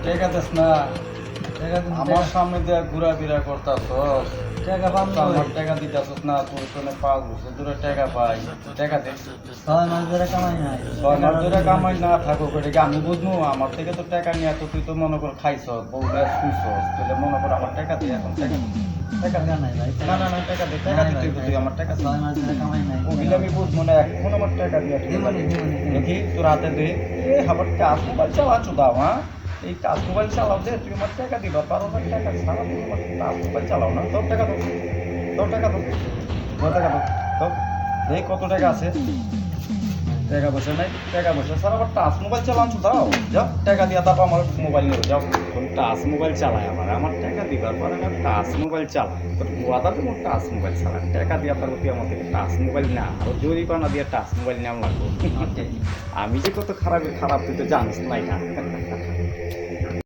টাকা দিস না, আমার সামনে দিয়ে ঘোরাফেরা করতাছ, টাকা পাম না, আমার টাকা দিতেছস না, তুই কোনে 5 বছর ধরে টাকা পাই, টাকা দে। 6 মাস ধরে কামাই নাই, 6 মাস ধরে কামাই না থাকো করে আমি বুঝবো, আমার থেকে তো টাকা নিয়ে তো তুই তো মনে কর খাইছ, বউরা শুইছ, তাহলে মনে কর আমার টাকা দিয়ে এখন টাকা টাকা দে। নাই ভাই, না না না টাকা দে, টাকা দিতে হইব, তুই আমার টাকা দে। 6 মাস ধরে কামাই নাই। ওগুলো আমি বুঝবো না, এখন আমার টাকা দিয়ে দিবনি। দেখি তোর হাতে দে। আবার কাজ মোবাইল চালাচ্ছ দাও, হ্যাঁ এই কাজ মোবাইল চালাও দে, তুই আমার টাকা দিবা 12,000 টাকা সারা দিন আমার কাজ মোবাইল চালাও না, তোর টাকা দো, তোর টাকা দো, তোর টাকা দো, তো দেখ কত টাকা আছে। টাকা পয়সা নাই, টাকা পয়সা স্যার আবার টাচ মোবাইল চালাচ্ছ দাও, যাও টাকা দিয়া তারপর আমার মোবাইল নেবে, যাও টাচ মোবাইল চালায়, আমার টাকা দিবার পর আমার টাচ মোবাইল চালায়, তোর ওয়াদা তো মোট টাচ মোবাইল চালায়, টাকা দিয়া তারপর তুই আমার থেকে টাচ মোবাইল না, আরো জরিমানা দিয়ে টাচ মোবাইল নেওয়া লাগবে। আমি যে কত খারাপ তুই তো জানিস নাই না।